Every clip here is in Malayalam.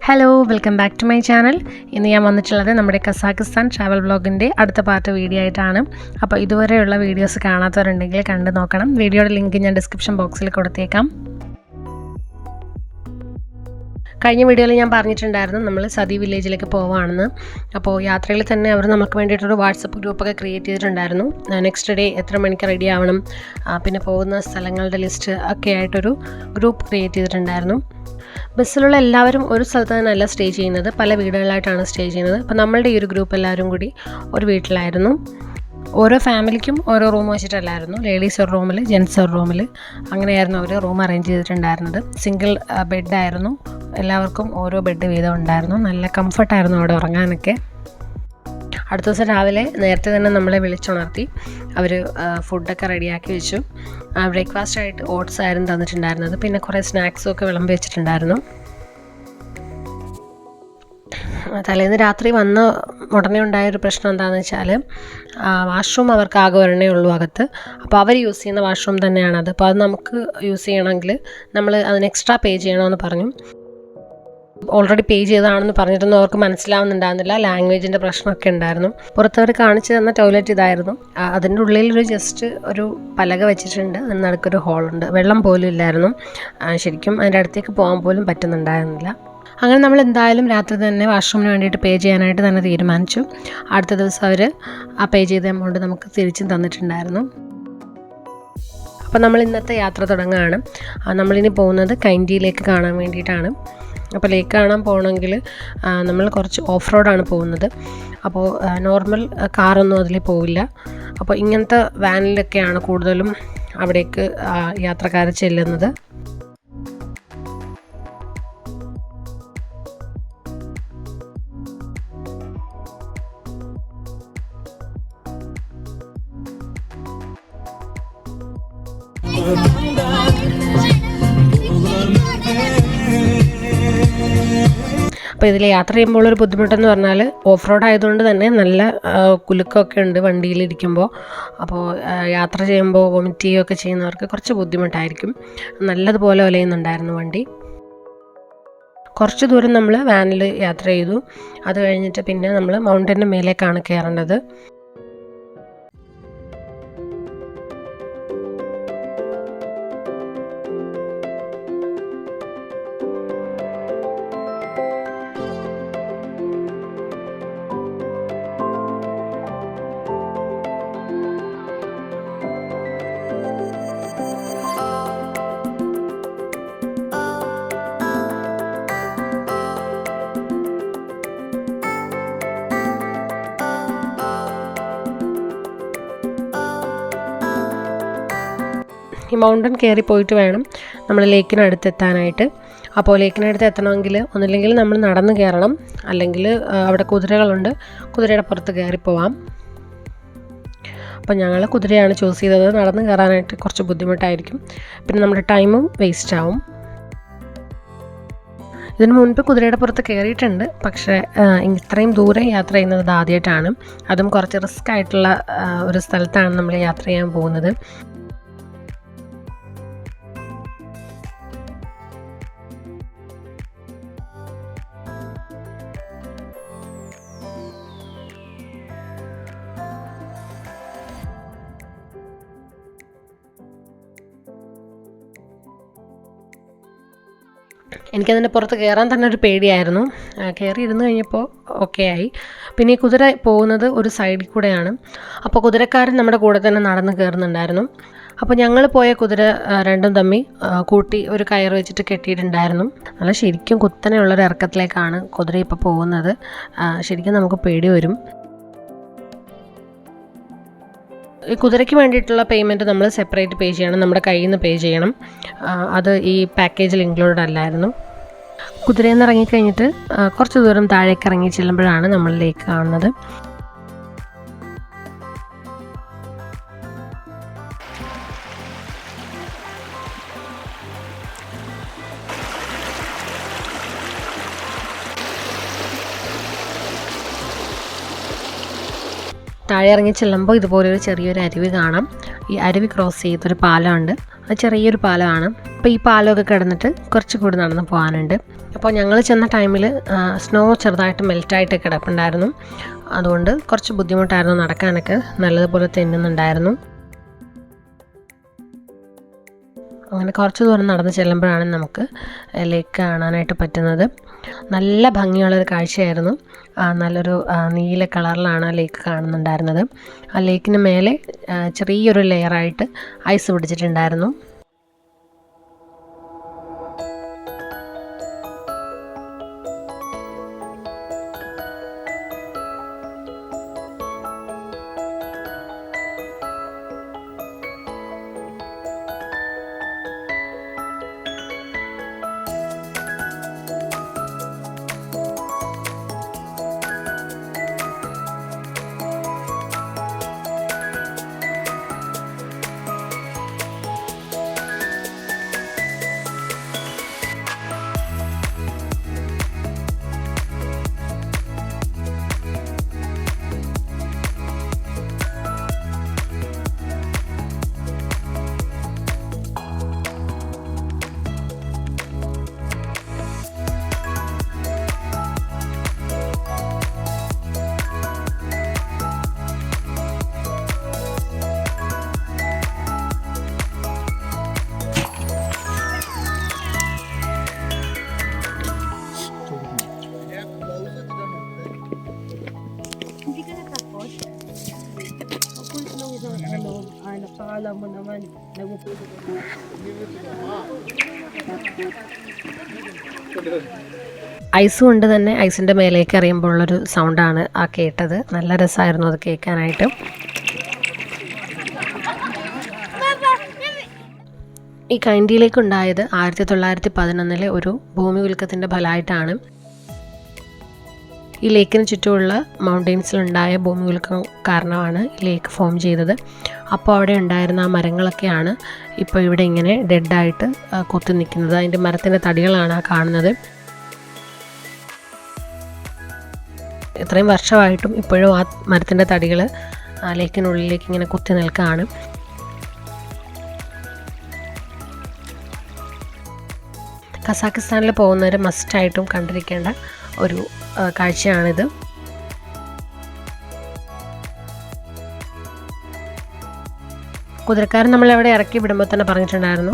Hello, welcome back to my channel. ഇന്ന് ഞാൻ വന്നിട്ടുള്ളത് നമ്മുടെ കസാഖിസ്ഥാൻ ട്രാവൽ വ്ളോഗിൻ്റെ അടുത്ത പാർട്ട് വീഡിയോ ആയിട്ടാണ്. അപ്പോൾ ഇതുവരെയുള്ള വീഡിയോസ് കാണാത്തവരുണ്ടെങ്കിൽ കണ്ടു നോക്കണം. വീഡിയോയുടെ ലിങ്ക് ഞാൻ ഡിസ്ക്രിപ്ഷൻ ബോക്സിൽ കൊടുത്തേക്കാം. കഴിഞ്ഞ വീഡിയോയിൽ ഞാൻ പറഞ്ഞിട്ടുണ്ടായിരുന്നു നമ്മൾ സതി വില്ലേജിലേക്ക് പോവുകയാണെന്ന്. അപ്പോൾ യാത്രയിൽ തന്നെ അവർ നമുക്ക് വേണ്ടിയിട്ടൊരു വാട്സപ്പ് ഗ്രൂപ്പൊക്കെ ക്രിയേറ്റ് ചെയ്തിട്ടുണ്ടായിരുന്നു. നെക്സ്റ്റ് ഡേ എത്ര മണിക്ക് റെഡി ആവണം, പിന്നെ പോകുന്ന സ്ഥലങ്ങളുടെ ലിസ്റ്റ് ഒക്കെ ആയിട്ടൊരു ഗ്രൂപ്പ് ക്രിയേറ്റ് ചെയ്തിട്ടുണ്ടായിരുന്നു. ബസ്സിലുള്ള എല്ലാവരും ഒരു സ്ഥലത്ത് തന്നെയല്ല സ്റ്റേ ചെയ്യുന്നത്, പല വീടുകളിലായിട്ടാണ് സ്റ്റേ ചെയ്യുന്നത്. അപ്പോൾ നമ്മളുടെ ഈ ഒരു ഗ്രൂപ്പ് എല്ലാവരും കൂടി ഒരു വീട്ടിലായിരുന്നു. ഓരോ ഫാമിലിക്കും ഓരോ റൂം വെച്ചിട്ടല്ലായിരുന്നു. ലേഡീസ് ഒരു റൂമിൽ, ജെൻറ്റ്സ് ഒരു റൂമിൽ, അങ്ങനെയായിരുന്നു അവർ റൂം അറേഞ്ച് ചെയ്തിട്ടുണ്ടായിരുന്നത്. സിംഗിൾ ബെഡായിരുന്നു, എല്ലാവർക്കും ഓരോ ബെഡ് വീതം ഉണ്ടായിരുന്നു. നല്ല കംഫർട്ടായിരുന്നു അവിടെ ഉറങ്ങാനൊക്കെ. അടുത്ത ദിവസം രാവിലെ നേരത്തെ തന്നെ നമ്മളെ വിളിച്ചുണർത്തി. അവർ ഫുഡൊക്കെ റെഡിയാക്കി വെച്ചു. ബ്രേക്ക്ഫാസ്റ്റായിട്ട് ഓട്സ് ആയിരുന്നു തന്നിട്ടുണ്ടായിരുന്നത്. പിന്നെ കുറേ സ്നാക്സും ഒക്കെ വിളമ്പി വെച്ചിട്ടുണ്ടായിരുന്നു. തലേന്ന് രാത്രി വന്ന ഉടനെ ഉണ്ടായൊരു പ്രശ്നം എന്താണെന്ന് വെച്ചാൽ, വാഷ്റൂം അവർക്ക് ആകെ ഒരെണ്ണേ ഉള്ളൂ അകത്ത്. അപ്പോൾ അവർ യൂസ് ചെയ്യുന്ന വാഷ്റൂം തന്നെയാണത്. അപ്പോൾ അത് നമുക്ക് യൂസ് ചെയ്യണമെങ്കിൽ നമ്മൾ അതിന് എക്സ്ട്രാ പേ ചെയ്യണമെന്ന് പറഞ്ഞു. ഓൾറെഡി പേ ചെയ്തതാണെന്ന് പറഞ്ഞിട്ടൊന്നും അവർക്ക് മനസ്സിലാവുന്നുണ്ടായിരുന്നില്ല. ലാംഗ്വേജിൻ്റെ പ്രശ്നമൊക്കെ ഉണ്ടായിരുന്നു. പുറത്തവർ കാണിച്ചു തന്ന ടോയ്ലറ്റ് ഇതായിരുന്നു. അതിൻ്റെ ഉള്ളിൽ ജസ്റ്റ് ഒരു പലക വെച്ചിട്ടുണ്ട്, അതിന് നടുക്കൊരു ഹോളുണ്ട്. വെള്ളം പോലും ഇല്ലായിരുന്നു. ശരിക്കും അതിൻ്റെ അടുത്തേക്ക് പോകാൻ പോലും പറ്റുന്നുണ്ടായിരുന്നില്ല. അങ്ങനെ നമ്മൾ എന്തായാലും രാത്രി തന്നെ വാഷ്റൂമിന് വേണ്ടിയിട്ട് പേ ചെയ്യാനായിട്ട് തന്നെ തീരുമാനിച്ചു. അടുത്ത ദിവസം അവർ ആ പേ ചെയ്ത എമൗണ്ട് നമുക്ക് തിരിച്ചും തന്നിട്ടുണ്ടായിരുന്നു. അപ്പോൾ നമ്മൾ ഇന്നത്തെ യാത്ര തുടങ്ങുകയാണ്. നമ്മളിനി പോകുന്നത് കൈൻഡിയിലേക്ക് കാണാൻ വേണ്ടിയിട്ടാണ്. അപ്പോൾ ലേക്ക് കാണാൻ പോകണമെങ്കിൽ നമ്മൾ കുറച്ച് ഓഫ് റോഡാണ് പോകുന്നത്. അപ്പോൾ നോർമൽ കാറൊന്നും അതിൽ പോവില്ല. അപ്പോൾ ഇങ്ങനത്തെ വാനിലൊക്കെയാണ് കൂടുതലും അവിടേക്ക് യാത്രക്കാർ ചെല്ലുന്നത്. അപ്പോൾ ഇതിൽ യാത്ര ചെയ്യുമ്പോൾ ഒരു ബുദ്ധിമുട്ടെന്ന് പറഞ്ഞാൽ, ഓഫ് റോഡ് ആയതുകൊണ്ട് തന്നെ നല്ല കുലുക്കമൊക്കെ ഉണ്ട് വണ്ടിയിലിരിക്കുമ്പോൾ. അപ്പോൾ യാത്ര ചെയ്യുമ്പോൾ വൊമിറ്റ് ചെയ്യുകയൊക്കെ ചെയ്യുന്നവർക്ക് കുറച്ച് ബുദ്ധിമുട്ടായിരിക്കും. നല്ലതുപോലെ ഒലയുന്നുണ്ടായിരുന്നു വണ്ടി. കുറച്ച് ദൂരം നമ്മൾ വാനിൽ യാത്ര ചെയ്തു. അത് കഴിഞ്ഞിട്ട് പിന്നെ നമ്മൾ മൗണ്ടൻ്റെ മേലേക്കാണ് കയറേണ്ടത്. ഈ മൗണ്ടൻ കയറി പോയിട്ട് വേണം നമ്മൾ ലേക്കിനടുത്ത് എത്താനായിട്ട്. അപ്പോൾ ലേക്കിനടുത്ത് എത്തണമെങ്കിൽ ഒന്നില്ലെങ്കിൽ നമ്മൾ നടന്ന് കയറണം, അല്ലെങ്കിൽ അവിടെ കുതിരകളുണ്ട്, കുതിരയുടെ പുറത്ത് കയറിപ്പോവാം. അപ്പോൾ ഞങ്ങൾ കുതിരയാണ് ചൂസ് ചെയ്തത്. നടന്ന് കയറാനായിട്ട് കുറച്ച് ബുദ്ധിമുട്ടായിരിക്കും, പിന്നെ നമ്മുടെ ടൈമും വേസ്റ്റ് ആവും. ഇതിനു മുൻപ് കുതിരയുടെ പുറത്ത് കയറിയിട്ടുണ്ട്, പക്ഷേ ഇത്രയും ദൂരം യാത്ര ചെയ്യുന്നത് ആദ്യമായിട്ടാണ്. അതും കുറച്ച് റിസ്ക് ആയിട്ടുള്ള ഒരു സ്ഥലത്താണ് നമ്മൾ യാത്ര ചെയ്യാൻ പോകുന്നത്. എനിക്കതിൻ്റെ പുറത്ത് കയറാൻ തന്നെ ഒരു പേടിയായിരുന്നു. കയറി ഇരുന്ന് കഴിഞ്ഞപ്പോൾ ഓക്കെ ആയി. പിന്നെ ഈ കുതിര പോകുന്നത് ഒരു സൈഡിൽ കൂടെയാണ്. അപ്പോൾ കുതിരക്കാരൻ നമ്മുടെ കൂടെ തന്നെ നടന്ന് കയറുന്നുണ്ടായിരുന്നു. അപ്പോൾ ഞങ്ങൾ പോയ കുതിര രണ്ടും തമ്മിൽ കൂട്ടി ഒരു കയർ വെച്ചിട്ട് കെട്ടിയിട്ടുണ്ടായിരുന്നു. നല്ല ശരിക്കും കുത്തനെയുള്ളൊരു ഇറക്കത്തിലേക്കാണ് കുതിര ഇപ്പോൾ പോകുന്നത്. ശരിക്കും നമുക്ക് പേടി വരും. ഈ കുതിരയ്ക്ക് വേണ്ടിയിട്ടുള്ള പേയ്മെൻറ്റ് നമ്മൾ സെപ്പറേറ്റ് പേ ചെയ്യണം, നമ്മുടെ കയ്യിൽ നിന്ന് പേ ചെയ്യണം. അത് ഈ പാക്കേജിൽ ഇൻക്ലൂഡഡ് അല്ലായിരുന്നു. കുതിരയിൽ നിന്ന് ഇറങ്ങിക്കഴിഞ്ഞിട്ട് കുറച്ച് ദൂരം താഴേക്ക് ഇറങ്ങി ചെല്ലുമ്പോഴാണ് നമ്മളിലേക്ക് കാണുന്നത്. താഴെ ഇറങ്ങി ചെല്ലുമ്പോൾ ഇതുപോലൊരു ചെറിയൊരു അരുവി കാണാം. ഈ അരുവി ക്രോസ് ചെയ്തൊരു പാലമുണ്ട്. അത് ചെറിയൊരു പാലമാണ്. അപ്പോൾ ഈ പാലമൊക്കെ കിടന്നിട്ട് കുറച്ച് കൂടി നടന്ന് പോകാനുണ്ട്. അപ്പോൾ ഞങ്ങൾ ചെന്ന ടൈമിൽ സ്നോ ചെറുതായിട്ട് മെൽറ്റായിട്ട് കിടപ്പുണ്ടായിരുന്നു. അതുകൊണ്ട് കുറച്ച് ബുദ്ധിമുട്ടായിരുന്നു നടക്കാനൊക്കെ, നല്ലതുപോലെ തെന്നുന്നുണ്ടായിരുന്നു. അങ്ങനെ കുറച്ച് ദൂരം നടന്ന് ചെല്ലുമ്പോഴാണ് നമുക്ക് ലേക്ക് കാണാനായിട്ട് പറ്റുന്നത്. നല്ല ഭംഗിയുള്ളൊരു കാഴ്ചയായിരുന്നു. നല്ലൊരു നീല കളറിലാണ് ആ ലേക്ക് കാണുന്നുണ്ടായിരുന്നത്. ആ ലേക്കിന് മേലെ ചെറിയൊരു ലെയറായിട്ട് ഐസ് പിടിച്ചിട്ടുണ്ടായിരുന്നു. ഐസ് കൊണ്ട് തന്നെ ഐസിൻ്റെ മേലേക്ക് എറിയുമ്പോഴുള്ളൊരു സൗണ്ടാണ് ആ കേട്ടത്. നല്ല രസമായിരുന്നു അത് കേൾക്കാനായിട്ട്. ഈ കൈൻഡിയിലേക്ക് ഉണ്ടായത് 1911 ഒരു ഭൂമി കുലുക്കത്തിൻ്റെ ഫലമായിട്ടാണ്. ഈ ലേക്കിന് ചുറ്റുമുള്ള മൗണ്ടെയ്ൻസിലുണ്ടായ ഭൂമി കുലുക്കം കാരണമാണ് ഈ ലേക്ക് ഫോം ചെയ്തത്. അപ്പോൾ അവിടെ ഉണ്ടായിരുന്ന ആ മരങ്ങളൊക്കെയാണ് ഇപ്പോൾ ഇവിടെ ഇങ്ങനെ ഡെഡായിട്ട് കൊത്തി നിൽക്കുന്നത്. അതിൻ്റെ മരത്തിൻ്റെ തടികളാണ് ആ കാണുന്നത്. ഇത്രയും വർഷമായിട്ടും ഇപ്പോഴും ആ മരത്തിൻ്റെ തടികൾ ആ ലേക്കിനുള്ളിലേക്ക് ഇങ്ങനെ കുത്തി നിൽക്കുകയാണ്. കസാക്കിസ്ഥാനിൽ പോകുന്നവർ മസ്റ്റായിട്ടും കണ്ടിരിക്കേണ്ട ഒരു കാഴ്ചയാണിത്. കുതിരക്കാരൻ നമ്മളെവിടെ ഇറക്കി വിടുമ്പോൾ തന്നെ പറഞ്ഞിട്ടുണ്ടായിരുന്നു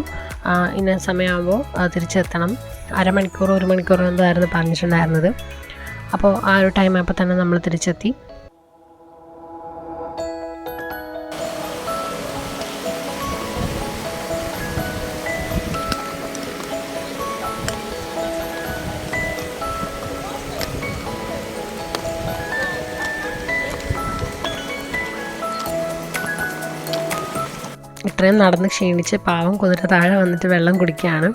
ഇന്ന സമയമാകുമ്പോൾ തിരിച്ചെത്തണം. അരമണിക്കൂറോ 1 മണിക്കൂറോ എന്തായിരുന്നു പറഞ്ഞിട്ടുണ്ടായിരുന്നത്. അപ്പോൾ ആ ഒരു ടൈം ആയപ്പോൾ തന്നെ നമ്മൾ തിരിച്ചെത്തി. ഇത്രയും നടന്ന് ക്ഷീണിച്ച് പാവം കുതിര താഴെ വന്നിട്ട് വെള്ളം കുടിക്കുകയാണ്.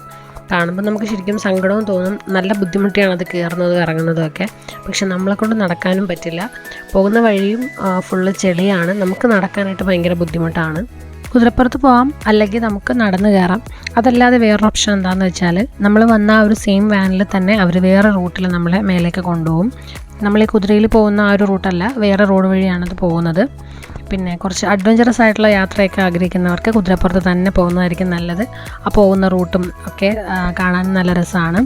കാണുമ്പോൾ നമുക്ക് ശരിക്കും സങ്കടവും തോന്നും. നല്ല ബുദ്ധിമുട്ടിയാണ് അത് കയറുന്നതും ഇറങ്ങുന്നതും ഒക്കെ. പക്ഷെ നമ്മളെ കൊണ്ട് നടക്കാനും പറ്റില്ല. പോകുന്ന വഴിയും ഫുള്ള് ചെളിയാണ്. നമുക്ക് നടക്കാനായിട്ട് ഭയങ്കര ബുദ്ധിമുട്ടാണ്. കുതിരപ്പുറത്ത് പോകാം, അല്ലെങ്കിൽ നമുക്ക് നടന്ന് കയറാം. അതല്ലാതെ വേറൊരു ഓപ്ഷൻ എന്താണെന്ന് വെച്ചാൽ നമ്മൾ വന്ന ആ ഒരു സെയിം വാനിൽ തന്നെ അവർ വേറെ റൂട്ടിൽ നമ്മളെ മേലേക്ക് കൊണ്ടുപോകും. നമ്മൾ ഈ കുതിരയിൽ പോകുന്ന ആ ഒരു റൂട്ടല്ല, വേറെ റോഡ് വഴിയാണത് പോകുന്നത്. പിന്നെ കുറച്ച് അഡ്വഞ്ചറസ് ആയിട്ടുള്ള യാത്രയൊക്കെ ആഗ്രഹിക്കുന്നവർക്ക് കുതിരപ്പുറത്ത് തന്നെ പോകുന്നതായിരിക്കും നല്ലത്. ആ പോകുന്ന റൂട്ടും ഒക്കെ കാണാൻ നല്ല രസമാണ്.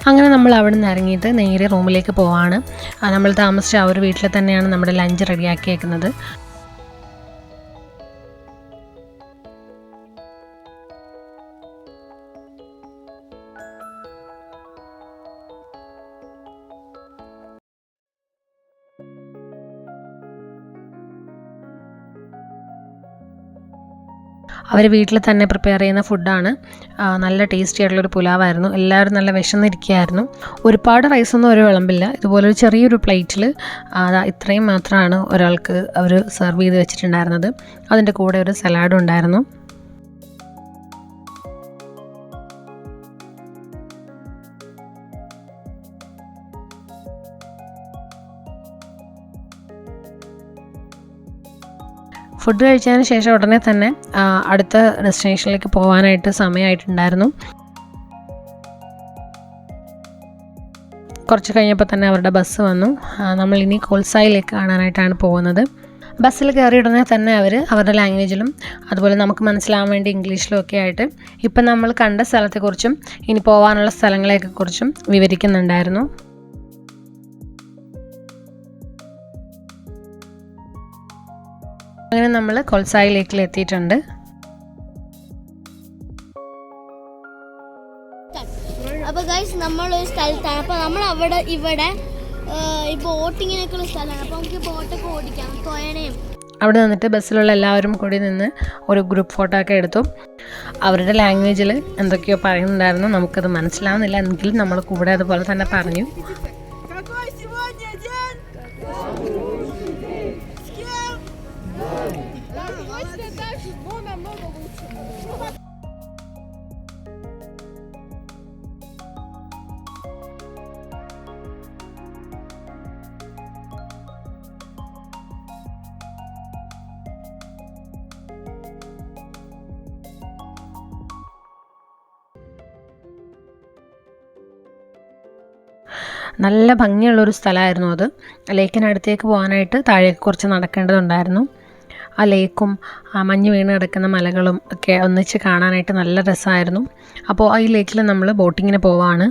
അങ്ങനെ നമ്മൾ അവിടെ നിന്ന് ഇറങ്ങിയിട്ട് നേരെ റൂമിലേക്ക് പോവാണ്. നമ്മൾ താമസിച്ച ആ ഒരു വീട്ടിൽ തന്നെയാണ് നമ്മുടെ ലഞ്ച് റെഡിയാക്കിയേക്കുന്നത്. അവർ വീട്ടിൽ തന്നെ പ്രിപ്പയർ ചെയ്യുന്ന ഫുഡാണ്. നല്ല ടേസ്റ്റി ആയിട്ടുള്ളൊരു പുലാവായിരുന്നു. എല്ലാവരും നല്ല വിശന്നിരിക്കുകയായിരുന്നു. ഒരുപാട് റൈസൊന്നും ഒരു വിളമ്പില്ല. ഇതുപോലൊരു ചെറിയൊരു പ്ലേറ്റിൽ ഇത്രയും മാത്രമാണ് ഒരാൾക്ക് അവർ സെർവ് ചെയ്ത് വെച്ചിട്ടുണ്ടായിരുന്നത്. അതിൻ്റെ കൂടെ ഒരു സലാഡും ഉണ്ടായിരുന്നു. ഫുഡ് കഴിച്ചതിന് ശേഷം ഉടനെ തന്നെ അടുത്ത ഡെസ്റ്റിനേഷനിലേക്ക് പോകാനായിട്ട് സമയമായിട്ടുണ്ടായിരുന്നു. കുറച്ച് കഴിഞ്ഞപ്പോൾ തന്നെ അവരുടെ ബസ് വന്നു. നമ്മളിനി കോൾസായിലേക്ക് കാണാനായിട്ടാണ് പോകുന്നത്. ബസ്സിൽ കയറിയ ഉടനെ തന്നെ അവർ അവരുടെ ലാംഗ്വേജിലും അതുപോലെ നമുക്ക് മനസ്സിലാവാൻ വേണ്ടി ഇംഗ്ലീഷിലും ഒക്കെ ആയിട്ട് ഇപ്പം നമ്മൾ കണ്ട സ്ഥലത്തെക്കുറിച്ചും ഇനി പോകാനുള്ള സ്ഥലങ്ങളെക്കുറിച്ചും വിവരിക്കുന്നുണ്ടായിരുന്നു. അങ്ങനെ നമ്മൾ കോൾസായി ലേക്കിൽ എത്തിയിട്ടുണ്ട്. അപ്പോൾ ഗൈസ് നമ്മളൊരു സ്ഥലത്താണ്. അപ്പോൾ നമ്മൾ ഇവിടെ ഈ ബോട്ടിങ്ങിനൊക്കെയുള്ള സ്ഥലമാണ്. അപ്പോൾ നമുക്ക് ബോട്ടൊക്കെ ഓടിക്കാം, തോയണയും. അവിടെ നിന്നിട്ട് ബസ്സിലുള്ള എല്ലാവരും കൂടി നിന്ന് ഒരു ഗ്രൂപ്പ് ഫോട്ടോ ഒക്കെ എടുത്തു. അവരുടെ ലാംഗ്വേജിൽ എന്തൊക്കെയോ പറയുന്നുണ്ടായിരുന്നു. നമുക്കത് മനസ്സിലാവുന്നില്ല, എങ്കിലും നമ്മൾ കൂടെ അതുപോലെ തന്നെ പറഞ്ഞു. നല്ല ഭംഗിയുള്ളൊരു സ്ഥലമായിരുന്നു അത്. ലേക്കിനടുത്തേക്ക് പോകാനായിട്ട് താഴേക്ക് കുറച്ച് നടക്കേണ്ടതുണ്ടായിരുന്നു. ആ ലേക്കും ആ മഞ്ഞ് വീണ് കിടക്കുന്ന മലകളും ഒക്കെ ഒന്നിച്ച് കാണാനായിട്ട് നല്ല രസമായിരുന്നു. അപ്പോൾ ഈ ലേക്കിൽ നമ്മൾ ബോട്ടിങ്ങിന് പോവാണ്.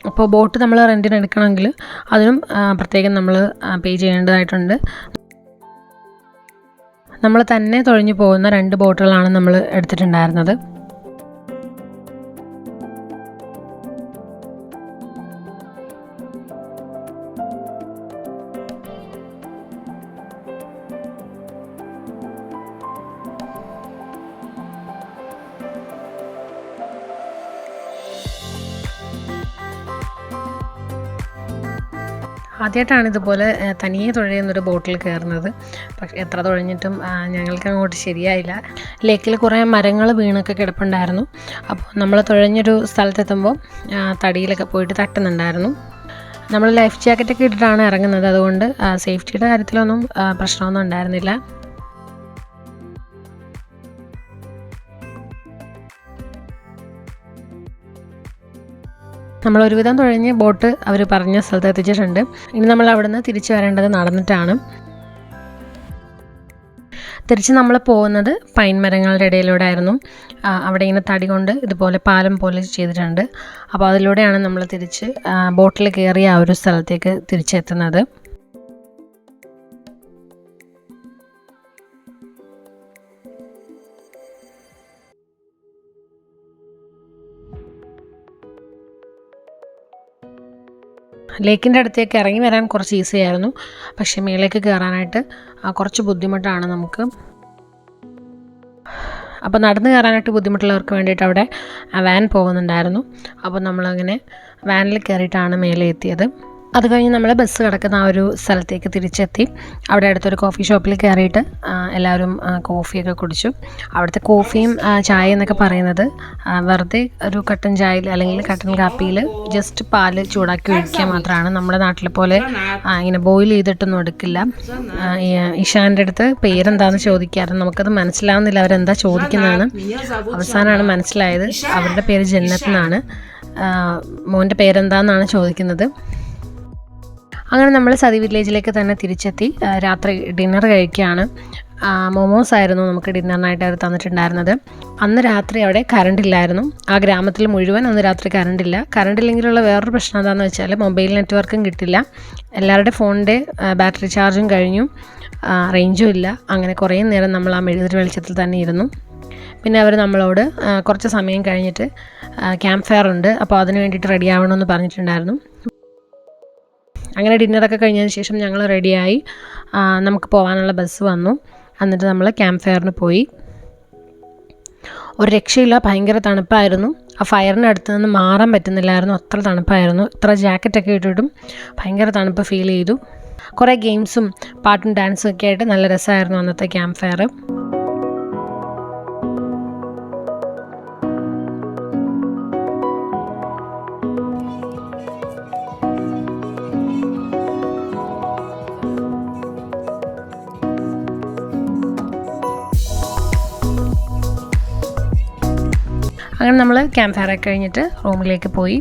അപ്പോൾ ബോട്ട് നമ്മൾ റെൻറ്റിന് എടുക്കണമെങ്കിൽ അതിനും പ്രത്യേകം നമ്മൾ പേ ചെയ്യേണ്ടതായിട്ടുണ്ട്. നമ്മൾ തന്നെ തുഴഞ്ഞു പോകുന്ന 2 ബോട്ടുകളാണ് നമ്മൾ എടുത്തിട്ടുണ്ടായിരുന്നത്. ആദ്യമായിട്ടാണ് ഇതുപോലെ തനിയെ തുഴയുന്നൊരു ബോട്ടിൽ കയറുന്നത്. പക്ഷേ എത്ര തുഴഞ്ഞിട്ടും ഞങ്ങൾക്ക് അങ്ങോട്ട് ശരിയായില്ല. ലേക്കിൽ കുറേ മരങ്ങൾ വീണൊക്കെ കിടപ്പുണ്ടായിരുന്നു. അപ്പോൾ നമ്മൾ തുഴഞ്ഞൊരു സ്ഥലത്തെത്തുമ്പോൾ തടിയിലൊക്കെ പോയിട്ട് തട്ടുന്നുണ്ടായിരുന്നു. നമ്മൾ ലൈഫ് ജാക്കറ്റൊക്കെ ഇട്ടിട്ടാണ് ഇറങ്ങുന്നത്. അതുകൊണ്ട് സേഫ്റ്റിയുടെ കാര്യത്തിലൊന്നും പ്രശ്നമൊന്നും ഉണ്ടായിരുന്നില്ല. നമ്മൾ ഒരുവിധം തുഴഞ്ഞ് ബോട്ട് അവർ പറഞ്ഞ സ്ഥലത്ത് എത്തിച്ചിട്ടുണ്ട്. ഇനി നമ്മൾ അവിടെ നിന്ന് തിരിച്ചു വരേണ്ടത് നടന്നിട്ടാണ്. തിരിച്ച് നമ്മൾ പോകുന്നത് പൈൻ മരങ്ങളുടെ ഇടയിലൂടെ ആയിരുന്നു. അവിടെ ഇങ്ങനെ തടി കൊണ്ട് ഇതുപോലെ പാലം പോലെ ചെയ്തിട്ടുണ്ട്. അപ്പോൾ അതിലൂടെയാണ് നമ്മൾ തിരിച്ച് ബോട്ടിൽ കയറിയ ആ ഒരു സ്ഥലത്തേക്ക് തിരിച്ചെത്തുന്നത്. ലേക്കിൻ്റെ അടുത്തേക്ക് ഇറങ്ങി വരാൻ കുറച്ച് ഈസി ആയിരുന്നു, പക്ഷേ മേലേക്ക് കയറാനായിട്ട് കുറച്ച് ബുദ്ധിമുട്ടാണ് നമുക്ക്. അപ്പോൾ നടന്ന് കയറാനായിട്ട് ബുദ്ധിമുട്ടുള്ളവർക്ക് വേണ്ടിയിട്ട് അവിടെ വാൻ പോകുന്നുണ്ടായിരുന്നു. അപ്പോൾ നമ്മളങ്ങനെ വാനിൽ കയറിയിട്ടാണ് മേലെ എത്തിയത്. അത് കഴിഞ്ഞ് നമ്മൾ ബസ് കിടക്കുന്ന ആ ഒരു സ്ഥലത്തേക്ക് തിരിച്ചെത്തി. അവിടെ അടുത്തൊരു കോഫി ഷോപ്പിൽ കയറിയിട്ട് എല്ലാവരും കോഫിയൊക്കെ കുടിച്ചു. അവിടുത്തെ കോഫിയും ചായ എന്നൊക്കെ പറയുന്നത് വെറുതെ ഒരു കട്ടൻ ചായയിൽ അല്ലെങ്കിൽ കട്ടൻ കാപ്പിയിൽ ജസ്റ്റ് പാല് ചൂടാക്കി ഒഴിക്കുക മാത്രമാണ്. നമ്മുടെ നാട്ടിലെ പോലെ ഇങ്ങനെ ബോയിൽ ചെയ്തിട്ടൊന്നും എടുക്കില്ല. ഇഷാൻ്റെ അടുത്ത് പേരെന്താണെന്ന് ചോദിക്കാറ്, നമുക്കത് മനസ്സിലാവുന്നില്ല അവരെന്താ ചോദിക്കുന്നതെന്ന്. അവസാനമാണ് മനസ്സിലായത് അവരുടെ പേര് ജന്നത്ത് എന്നാണ്, മോൻ്റെ പേരെന്താണെന്നാണ് ചോദിക്കുന്നത്. അങ്ങനെ നമ്മൾ സതി വില്ലേജിലേക്ക് തന്നെ തിരിച്ചെത്തി. രാത്രി ഡിന്നർ കഴിക്കുകയാണ്. മോമോസ് ആയിരുന്നു നമുക്ക് ഡിന്നറിനായിട്ട് അവർ തന്നിട്ടുണ്ടായിരുന്നത്. അന്ന് രാത്രി അവിടെ കറണ്ട് ഇല്ലായിരുന്നു. ആ ഗ്രാമത്തിൽ മുഴുവൻ അന്ന് രാത്രി കറണ്ടില്ല. കറണ്ടില്ലെങ്കിലുള്ള വേറൊരു പ്രശ്നം എന്താണെന്ന് വെച്ചാൽ മൊബൈൽ നെറ്റ്വർക്കും കിട്ടില്ല. എല്ലാവരുടെ ഫോണിൻ്റെ ബാറ്ററി ചാർജും കഴിഞ്ഞു, റേഞ്ചും ഇല്ല. അങ്ങനെ കുറേ നേരം നമ്മൾ ആ മെഴുകുതിരി വെളിച്ചത്തിൽ തന്നെ ഇരുന്നു. പിന്നെ അവർ നമ്മളോട് കുറച്ച് സമയം കഴിഞ്ഞിട്ട് ക്യാമ്പ് ഫയർ ഉണ്ട്, അപ്പോൾ അതിന് വേണ്ടിയിട്ട് റെഡി ആവണമെന്ന് പറഞ്ഞിട്ടുണ്ടായിരുന്നു. അങ്ങനെ ഡിന്നറൊക്കെ കഴിഞ്ഞതിന് ശേഷം ഞങ്ങൾ റെഡിയായി. നമുക്ക് പോകാനുള്ള ബസ് വന്നു. എന്നിട്ട് നമ്മൾ ക്യാമ്പ് ഫയറിന് പോയി. ഒരു രക്ഷയില്ല, ഭയങ്കര തണുപ്പായിരുന്നു. ആ ഫയറിൻ്റെ അടുത്ത് നിന്ന് മാറാൻ പറ്റുന്നില്ലായിരുന്നു, അത്ര തണുപ്പായിരുന്നു. ഇത്ര ജാക്കറ്റൊക്കെ ഇട്ടിട്ടും ഭയങ്കര തണുപ്പ് ഫീൽ ചെയ്തു. കുറേ ഗെയിംസും പാട്ടും ഡാൻസും ഒക്കെ ആയിട്ട് നല്ല രസമായിരുന്നു അന്നത്തെ ക്യാമ്പ് ഫയർ. അങ്ങനെ നമ്മൾ ക്യാമ്പ് ഫയറൊക്കെ കഴിഞ്ഞിട്ട് റൂമിലേക്ക് പോയി.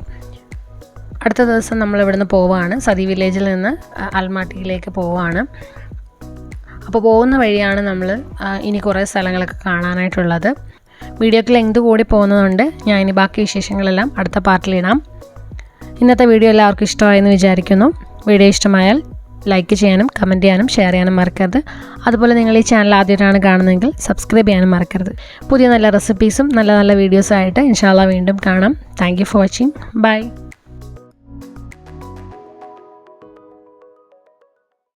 അടുത്ത ദിവസം നമ്മൾ ഇവിടുന്ന് പോവുകയാണ്, സതി വില്ലേജിൽ നിന്ന് അൽമാട്ടിയിലേക്ക് പോവുകയാണ്. അപ്പോൾ പോകുന്ന വഴിയാണ് നമ്മൾ ഇനി കുറേ സ്ഥലങ്ങളൊക്കെ കാണാനായിട്ടുള്ളത്. വീഡിയോക്ക് ലെങ്ത് കൂടി പോകുന്നതുകൊണ്ട് ഞാൻ ഇനി ബാക്കി വിശേഷങ്ങളെല്ലാം അടുത്ത പാർട്ടിലിടാം. ഇന്നത്തെ വീഡിയോ എല്ലാവർക്കും ഇഷ്ടമായെന്ന് വിചാരിക്കുന്നു. വീഡിയോ ഇഷ്ടമായാൽ ലൈക്ക് ചെയ്യാനും കമൻറ്റ് ചെയ്യാനും ഷെയർ ചെയ്യാനും മറക്കരുത്. അതുപോലെ നിങ്ങൾ ഈ ചാനൽ ആദ്യമായിട്ടാണ് കാണുന്നതെങ്കിൽ സബ്സ്ക്രൈബ് ചെയ്യാനും മറക്കരുത്. പുതിയ നല്ല റെസിപ്പീസും നല്ല നല്ല വീഡിയോസും ആയിട്ട് ഇൻഷാ അല്ലാഹ് വീണ്ടും കാണാം. Thank you for watching. By.